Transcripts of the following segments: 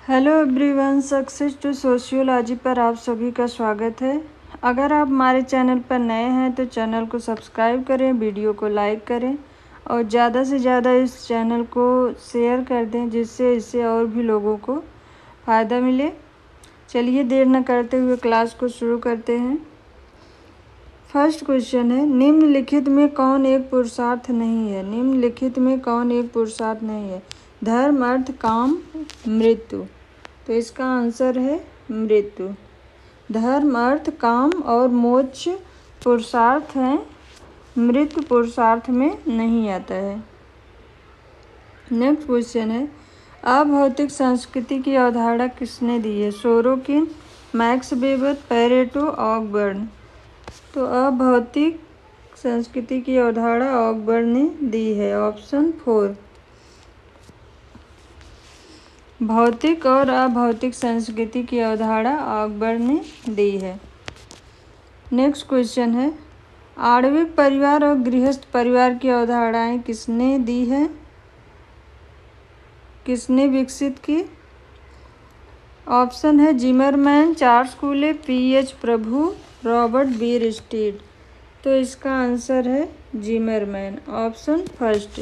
Hello everyone, success to sociology पर आप सभी का स्वागत है। अगर आप हमारे चैनल पर नए हैं तो चैनल को सब्सक्राइब करें, वीडियो को लाइक करें और ज़्यादा से ज़्यादा इस चैनल को शेयर कर दें जिससे इससे और भी लोगों को फ़ायदा मिले। चलिए देर न करते हुए क्लास को शुरू करते हैं। फर्स्ट क्वेश्चन है, निम्नलिखित में कौन एक पुरुषार्थ नहीं है? निम्नलिखित में कौन एक पुरुषार्थ नहीं है? धर्म, अर्थ, काम, मृत्यु। तो इसका आंसर है मृत्यु। धर्म, अर्थ, काम और मोक्ष पुरुषार्थ हैं, मृत्यु पुरुषार्थ में नहीं आता है। नेक्स्ट क्वेश्चन है, अभौतिक संस्कृति की अवधारणा किसने दी है? Sorokin, Max Weber, Pareto, Ogburn. तो अभौतिक संस्कृति की अवधारणा ऑकबर्न ने दी है, ऑप्शन 4। भौतिक और अभौतिक संस्कृति की अवधारणा ऑकबर्न ने दी है। नेक्स्ट क्वेश्चन है, आणविक परिवार और गृहस्थ परिवार की अवधारणाएं किसने दी है? किसने विकसित की? ऑप्शन है जिमरमैन, चार्ल्स कूले, पीएच प्रभु, रॉबर्ट बीर स्टीड। तो इसका आंसर है जिमरमैन, ऑप्शन फर्स्ट।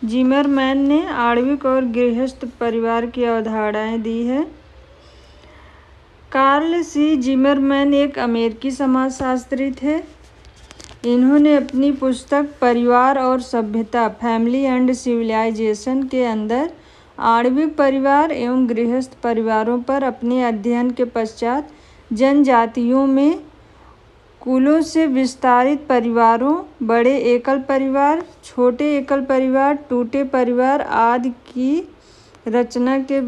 जिमरमैन ने आणविक और गृहस्थ परिवार की अवधारणाएं दी है। कार्ल सी जिमरमैन एक अमेरिकी समाजशास्त्री थे। इन्होंने अपनी पुस्तक परिवार और सभ्यता, फैमिली एंड सिविलाइजेशन के अंदर आणविक परिवार एवं गृहस्थ परिवारों पर अपने अध्ययन के पश्चात जनजातियों में कुलों से विस्तारित परिवारों, बड़े एकल परिवार, छोटे एकल परिवार, टूटे परिवार आदि की रचना के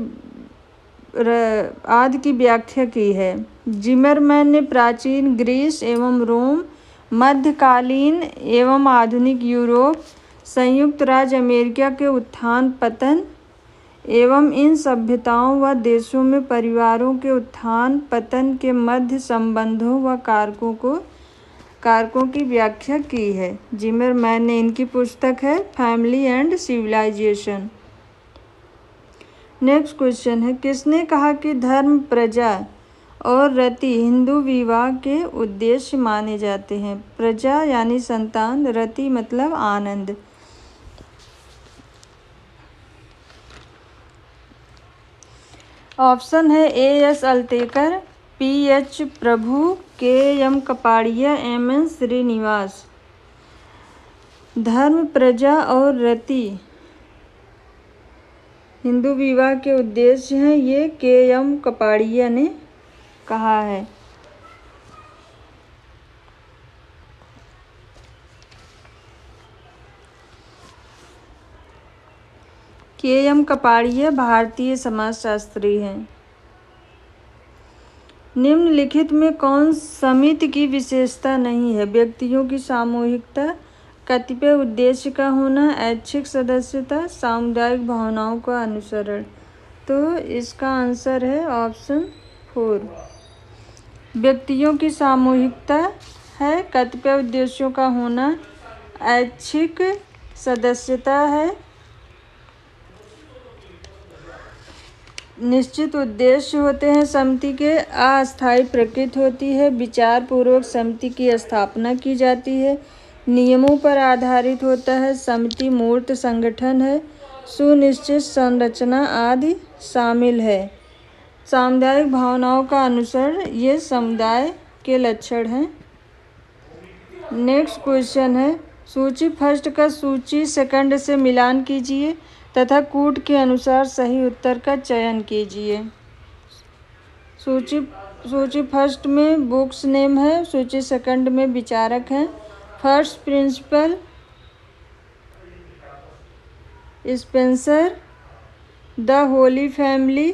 आदि की व्याख्या की है। जिमरमैन ने प्राचीन ग्रीस एवं रोम, मध्यकालीन एवं आधुनिक यूरोप, संयुक्त राज्य अमेरिका के उत्थान पतन एवं इन सभ्यताओं व देशों में परिवारों के उत्थान पतन के मध्य संबंधों व कारकों की व्याख्या की है। जिमरमैन ने, इनकी पुस्तक है family and civilisation. Next question है, किसने कहा कि धर्म, प्रजा और रति हिंदू विवाह के उद्देश्य माने जाते हैं? प्रजा यानी संतान, रति मतलब आनंद। ऑप्शन है एएस अल्तेकर, पीएच प्रभु, केएम कपाड़िया, एमएन श्रीनिवास। धर्म, प्रजा और रति हिंदू विवाह के उद्देश्य हैं, ये केएम कपाड़िया ने कहा है। केएम कपाड़िया भारतीय समाजशास्त्री हैं। निम्नलिखित में कौन समिति की विशेषता नहीं है? व्यक्तियों की सामूहिकता, कतिपय उद्देश्य का होना, ऐच्छिक सदस्यता, सामुदायिक भावनाओं का अनुसरण। तो इसका आंसर है ऑप्शन 4। व्यक्तियों की सामूहिकता है, कतिपय उद्देश्यों का होना, ऐच्छिक सदस्यता है, निश्चित उद्देश्य होते हैं, समिति के अस्थायी प्रकृति होती है, विचार पूर्वक समिति की स्थापना की जाती है, नियमों पर आधारित होता है, समिति मूर्त संगठन है, सुनिश्चित संरचना आदि शामिल है, सामुदायिक भावनाओं का अनुसरण, ये समुदाय के लक्षण हैं। नेक्स्ट क्वेश्चन है, सूची फर्स्ट का सूची सेकंड से मिलान कीजिए तथा कूट के अनुसार सही उत्तर का चयन कीजिए। सूची फर्स्ट में बुक्स नेम है, सूची सेकंड में विचारक हैं। First principle Spencer, the holy family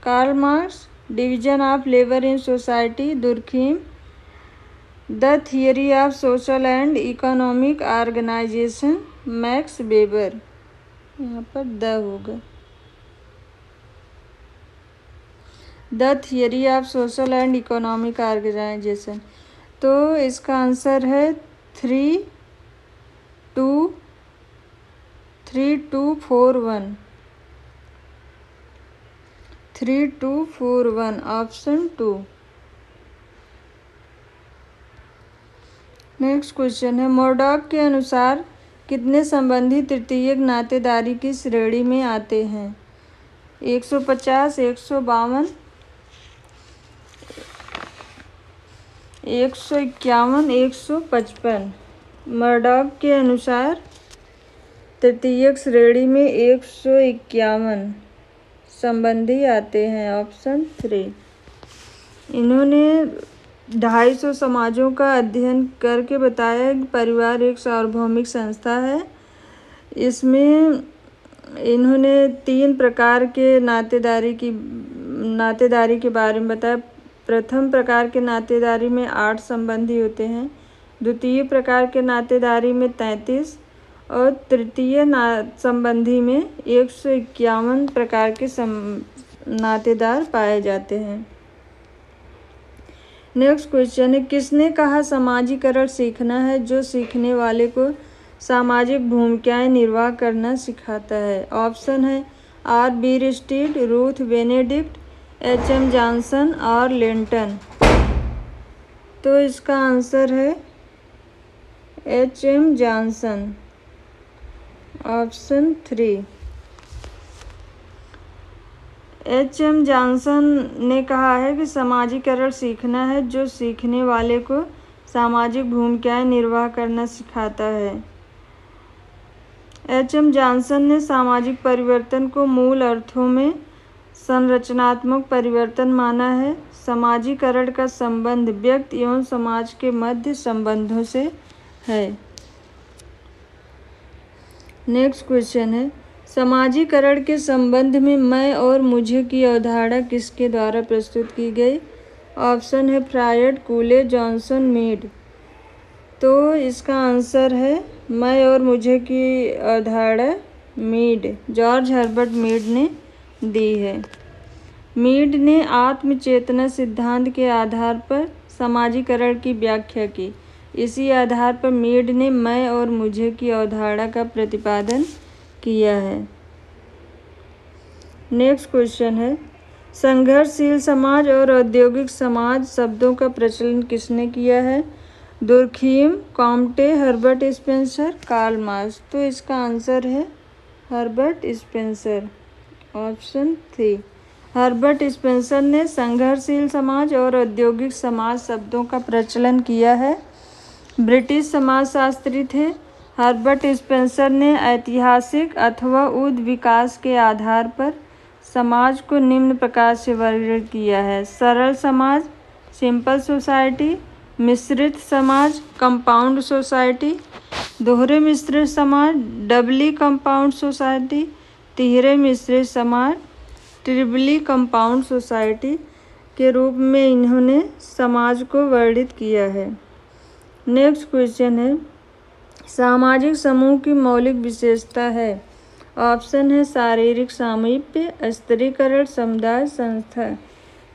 Karl Marx, division of labour in society Durkheim, the theory of social and economic organisation Max Weber. यहाँ पर द होगा, the theory of social and economic organisation. तो इसका answer है 3241। 3241 option 2। Next question है, Murdock के अनुसार कितने संबंधी तृतीयक नातेदारी की श्रेणी में आते हैं? 150, 152, 151, 155। मोरडॉक के अनुसार तृतीयक श्रेणी में 151 संबंधी आते हैं, ऑप्शन 3। इन्होंने 250 समाजों का अध्ययन करके बताया कि परिवार एक सार्वभौमिक संस्था है। इसमें इन्होंने 3 प्रकार के नातेदारी के बारे में बताया। प्रथम प्रकार के नातेदारी में 8 संबंधी होते हैं, द्वितीय प्रकार के नातेदारी में 33 और तृतीय संबंधी में 151 प्रकार के नातेदार पाए जाते हैं। नेक्स्ट क्वेश्चन है, किसने कहा सामाजिकरण सीखना है जो सीखने वाले को सामाजिक भूमिकाएं निर्वाह करना सिखाता है? ऑप्शन है R Bierstedt, Ruth Benedict, H M. Johnson और लिंटन। तो इसका आंसर है H M. Johnson, option 3। H M. Johnson ने कहा है कि सामाजिकरण सीखना है जो सीखने वाले को सामाजिक भूमिकाएं निर्वाह करना सिखाता है। एच.एम. जॉनसन ने सामाजिक परिवर्तन को मूल अर्थों में संरचनात्मक परिवर्तन माना है। समाजीकरण का संबंध व्यक्ति एवं समाज के मध्य संबंधों से है। नेक्स्ट क्वेश्चन है, समाजीकरण के संबंध में मैं और मुझे की अवधारणा किसके द्वारा प्रस्तुत की गई? ऑप्शन है फ्रायड, कूले, जॉनसन, मीड। तो इसका आंसर है मैं और मुझे की अवधारणा मीड, जॉर्ज हर्बर्ट मीड ने दी है। मीड ने आत्मचेतना सिद्धांत के आधार पर समाजीकरण की व्याख्या की। इसी आधार पर मीड ने मैं और मुझे की अवधारणा का प्रतिपादन किया है। नेक्स्ट क्वेश्चन है, संघर्षशील समाज और औद्योगिक समाज शब्दों का प्रचलन किसने किया है? Durkheim, Comte, Herbert Spencer, Karl Marx. तो इसका आंसर है Herbert Spencer, option 3। Herbert Spencer ने संघर्षशील समाज और औद्योगिक समाज शब्दों का प्रचलन किया है। ब्रिटिश समाजशास्त्री थे। हर्बर्ट स्पेंसर ने ऐतिहासिक अथवा उद विकास के आधार पर समाज को निम्न प्रकार से वर्गीकृत किया है: सरल समाज, सिंपल सोसाइटी, मिश्रित समाज, कंपाउंड सोसाइटी, दोहरे मिश्रित समाज, डबली कंपाउंड सोसाइटी, तिहरे मिश्रित समाज, ट्रिपली कंपाउंड सोसाइटी के रूप में इन्होंने समाज को वर्णित किया है। नेक्स्ट क्वेश्चन है, सामाजिक समूह की मौलिक विशेषता है? ऑप्शन है शारीरिक सामीप्य, स्तरीकरण, समुदाय, संस्था।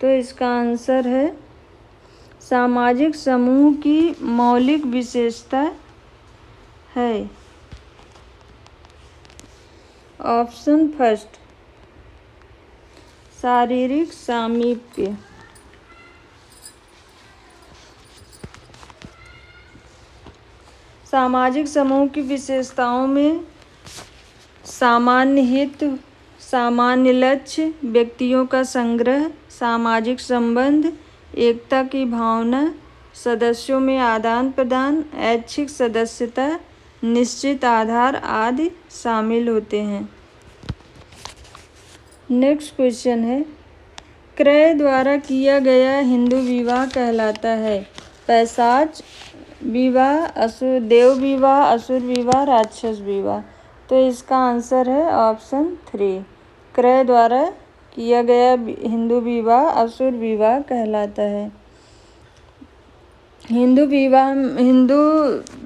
तो इसका आंसर है सामाजिक समूह की मौलिक विशेषता है ऑप्शन फर्स्ट, शारीरिक सामीप्य। सामाजिक समूह की विशेषताओं में सामान्य हित, सामान्य लक्ष्य, व्यक्तियों का संग्रह, सामाजिक संबंध, एकता की भावना, सदस्यों में आदान प्रदान, ऐच्छिक सदस्यता, निश्चित आधार आदि शामिल होते हैं। नेक्स्ट क्वेश्चन है, क्रय द्वारा किया गया हिंदू विवाह कहलाता है? पैशाच विवाह, असुर देव विवाह, असुर विवाह, राक्षस विवाह। तो इसका आंसर है ऑप्शन 3, क्रय द्वारा किया गया हिंदू विवाह असुर विवाह कहलाता है। हिंदू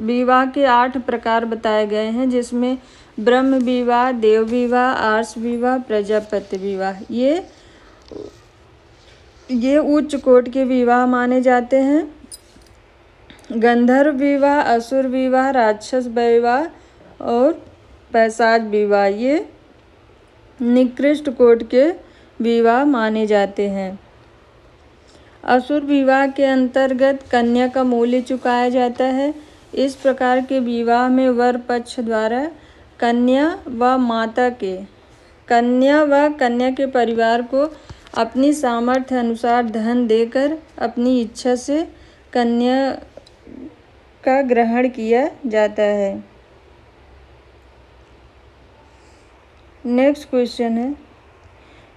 विवाह के 8 प्रकार बताए गए हैं, जिसमें ब्रह्म विवाह, देव विवाह, आर्ष विवाह, प्रजापति विवाह ये उच्च कोटि के विवाह माने जाते हैं। गंधर्व विवाह, असुर विवाह, राक्षस विवाह और पैशाच विवाह ये निकृष्ट कोटि के विवाह माने जाते हैं। असुर विवाह के अंतर्गत कन्या का मूल्य चुकाया जाता है। इस प्रकार के विवाह में वर पक्ष द्वारा कन्या व कन्या के परिवार को अपनी सामर्थ्य अनुसार धन देकर अपनी इच्छा से कन्या का ग्रहण किया जाता है। नेक्स्ट क्वेश्चन है,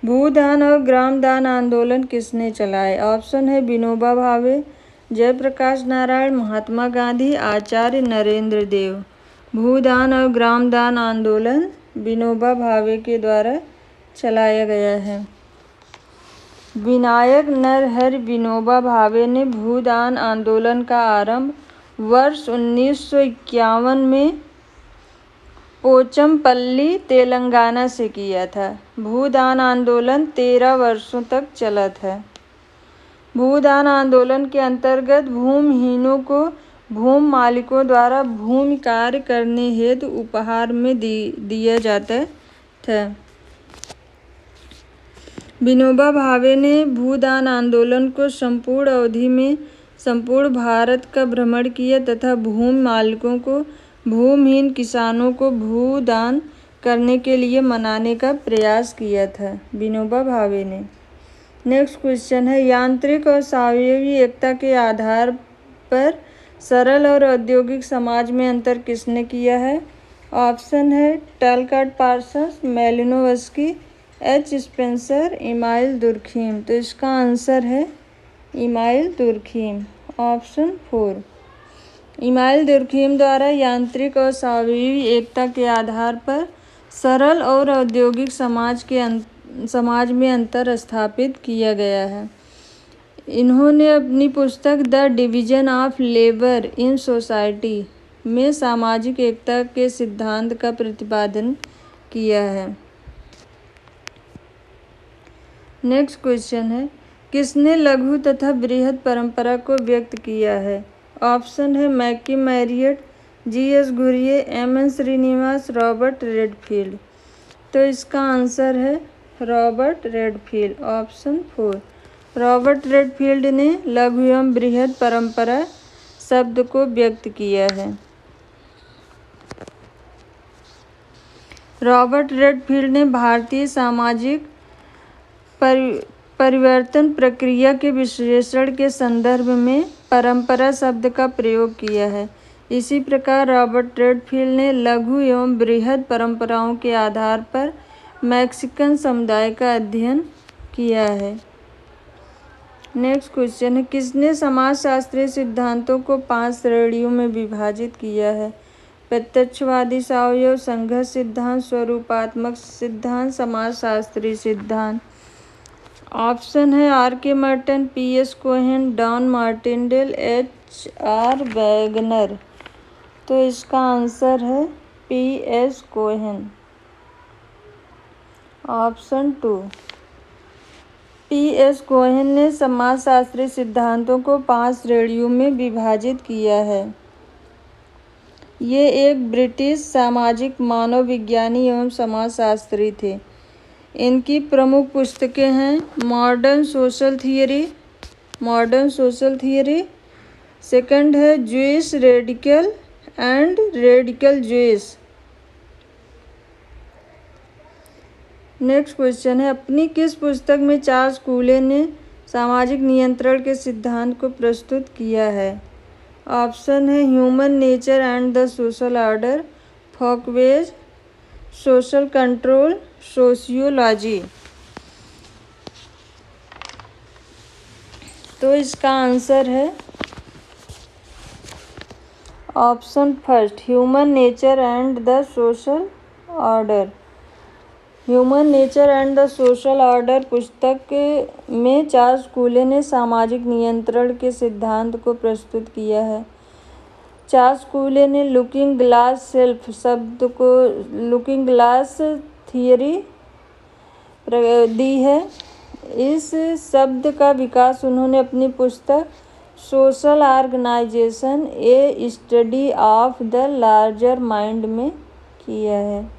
भूदान और ग्रामदान आंदोलन किसने चलाए? ऑप्शन है विनोबा भावे, जयप्रकाश नारायण, महात्मा गांधी, आचार्य नरेंद्र देव। भूदान और ग्रामदान आंदोलन विनोबा भावे के द्वारा चलाया गया है। विनायक नरहरि विनोबा भावे ने भूदान आंदोलन का आरंभ वर्ष 1951 में पोचमपल्ली तेलंगाना से किया था। भूदान आंदोलन 13 वर्षों तक चला था। भूदान आंदोलन के अंतर्गत भूमिहीनों को भूमि मालिकों द्वारा भूमि कार्य करने हेतु उपहार में दिया जाता था। विनोबा भावे ने भूदान आंदोलन को संपूर्ण अवधि में संपूर्ण भारत का भ्रमण किया तथा भूमि मालिकों को भूमिहीन किसानों को भूदान करने के लिए मनाने का प्रयास किया था विनोबा भावे ने। नेक्स्ट क्वेश्चन है, यांत्रिक और सावयवी एकता के आधार पर सरल और औद्योगिक समाज में अंतर किसने किया है? ऑप्शन है Talcott Parsons, Malinowski, H Spencer, Emile Durkheim. तो इसका आंसर है Emile Durkheim, option 4। Emile Durkheim द्वारा यांत्रिक और सावयवी एकता के आधार पर सरल और औद्योगिक समाज में अंतर स्थापित किया गया है। इन्होंने अपनी पुस्तक the division of labour in society में सामाजिक एकता के सिद्धांत का प्रतिपादन किया है। नेक्स्ट क्वेश्चन है, किसने लघु तथा बृहद परंपरा को व्यक्त किया है? ऑप्शन है Mackie Marriott, G S. Ghurye, M N. Srinivas, Robert Redfield. तो इसका आंसर है Robert Redfield, option 4। Robert Redfield ने लघु एवं बृहद परंपरा शब्द को व्यक्त किया है। रॉबर्ट रेडफील्ड ने भारतीय सामाजिक परिवर्तन प्रक्रिया के विश्लेषण के संदर्भ में परंपरा शब्द का प्रयोग किया है। इसी प्रकार रॉबर्ट रेडफील्ड ने लघु एवं बृहद परंपराओं के आधार पर मैक्सिकन समुदाय का अध्ययन किया है। नेक्स्ट क्वेश्चन है, किसने समाजशास्त्रीय सिद्धांतों को 5 श्रेणियों में विभाजित किया है? प्रत्यक्षवादी सावयव, संघर्ष सिद्धांत, स्वरूपात्मक सिद्धांत, समाजशास्त्रीय सिद्धांत। ऑप्शन है R K. Merton, P S. Cohen, Don Martindale, H R. Wagner. तो इसका आंसर है P S. Cohen, option 2। P S. Cohen ने समाजशास्त्रीय सिद्धांतों को 5 श्रेणियों में विभाजित किया है। ये एक ब्रिटिश सामाजिक मानवविज्ञानी एवं समाजशास्त्री थे। इनकी प्रमुख पुस्तकें हैं मॉडर्न सोशल थियरी, सेकंड है Jewish radical and radical Jewish. Next question है, अपनी किस पुस्तक में चार्ल्स कूले ने सामाजिक नियंत्रण के सिद्धांत को प्रस्तुत किया है? ऑप्शन है human nature and the social order, folkways, social control, sociology. तो इसका आंसर है option first, human nature and the social order. Human nature and the social order पुस्तक में चार्ल्स कूले ने सामाजिक नियंत्रण के सिद्धांत को प्रस्तुत किया है। चार्ल्स कूले ने लुकिंग ग्लास सेल्फ शब्द को लुकिंग ग्लास थियरी दी है। इस शब्द का विकास उन्होंने अपनी पुस्तक social organisation a study of the larger mind में किया है।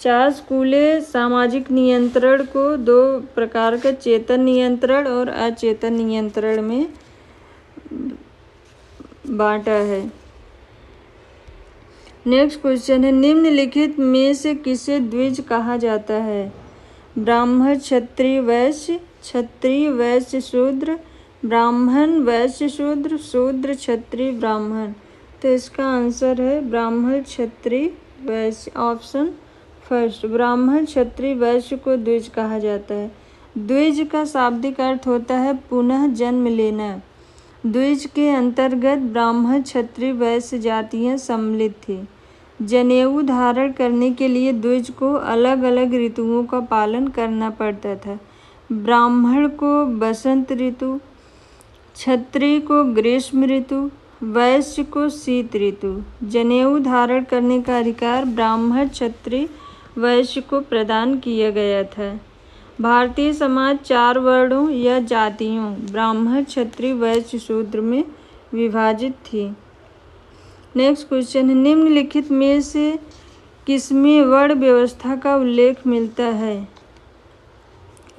चार्ल्स कूले सामाजिक नियंत्रण को दो प्रकार का चेतन नियंत्रण और अचेतन नियंत्रण में बांटा है। नेक्स्ट क्वेश्चन है, निम्नलिखित में से किसे द्विज कहा जाता है? ब्राह्मण क्षत्रिय वैश्य, क्षत्रिय वैश्य शूद्र, ब्राह्मण वैश्य शूद्र, शूद्र क्षत्रिय ब्राह्मण। तो इसका आंसर है ब्राह्मण क्षत्रिय वैश्य, ऑप्शन फर्स्ट। ब्राह्मण क्षत्रिय वैश्य को द्विज कहा जाता है। द्विज का शाब्दिक अर्थ होता है पुनः जन्म लेना। द्विज के अंतर्गत ब्राह्मण क्षत्रिय वैश्य जातियां सम्मिलित थी। जनेऊ धारण करने के लिए द्विज को अलग अलग ऋतुओं का पालन करना पड़ता था। ब्राह्मण को बसंत ऋतु, क्षत्रिय को ग्रीष्म ऋतु, वैश्य को शीत ऋतु। जनेऊ धारण करने का अधिकार ब्राह्मण क्षत्रिय वैश्य को प्रदान किया गया था। भारतीय समाज 4 वर्णों या जातियों ब्राह्मण क्षत्रिय वैश्य शूद्र में विभाजित थी। नेक्स्ट क्वेश्चन है, निम्नलिखित में से किसमें वर्ण व्यवस्था का उल्लेख मिलता है?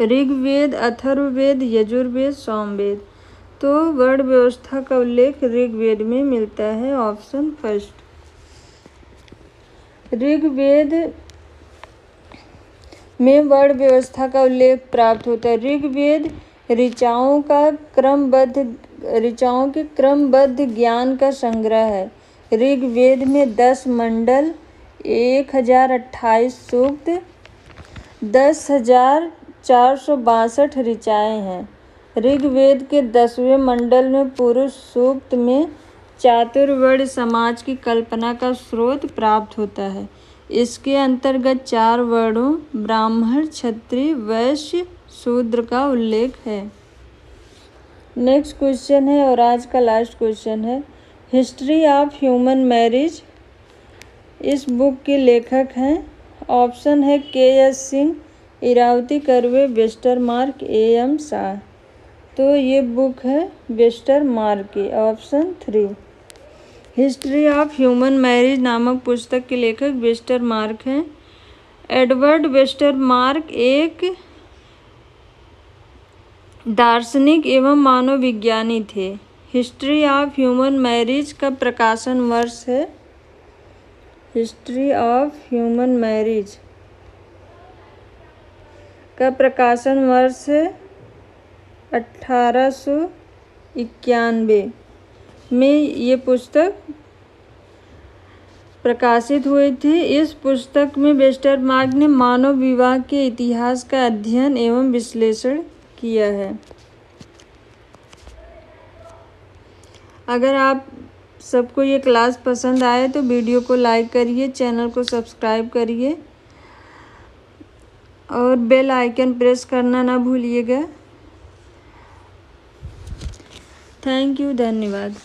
ऋग्वेद, अथर्ववेद, यजुर्वेद, सामवेद। तो वर्ण व्यवस्था का उल्लेख ऋग्वेद में मिलता है, ऑप्शन फर्स्ट। ऋग्वेद में वर्ण व्यवस्था का उल्लेख प्राप्त होता है। ऋग्वेद ऋचाओं के क्रमबद्ध ज्ञान का संग्रह है। ऋग्वेद में 10 मंडल, 1028 सूक्त, 10,462 ऋचाएँ हैं। ऋग्वेद के 10वें मंडल में पुरुष सूक्त में चातुर्वर्ण समाज की कल्पना का स्रोत प्राप्त होता है। इसके अंतर्गत 4 वर्णों ब्राह्मण क्षत्रिय वैश्य शूद्र का उल्लेख है। नेक्स्ट क्वेश्चन है और आज का लास्ट क्वेश्चन है, हिस्ट्री ऑफ ह्यूमन मैरिज। इस बुक के लेखक हैं, ऑप्शन है K S. Singh, Irawati Karve, Westermarck, A M. Shah. तो ये बुक है वेस्टरमार्क की, option 3। History of human marriage नामक पुस्तक के लेखक वेस्टरमार्क हैं। एडवर्ड वेस्टरमार्क एक दार्शनिक एवं मानवविज्ञानी थे। हिस्ट्री ऑफ ह्यूमन मैरिज का प्रकाशन वर्ष है, हिस्ट्री ऑफ ह्यूमन मैरिज का प्रकाशन वर्ष है 1891 में ये पुस्तक प्रकाशित हुई थी। इस पुस्तक में वेस्टरमार्क ने मानव विवाह के इतिहास का अध्ययन एवं विश्लेषण किया है। अगर आप सबको ये क्लास पसंद आए तो वीडियो को लाइक करिए, चैनल को सब्सक्राइब करिए और बेल आइकन प्रेस करना ना भूलिएगा। थैंक यू, धन्यवाद।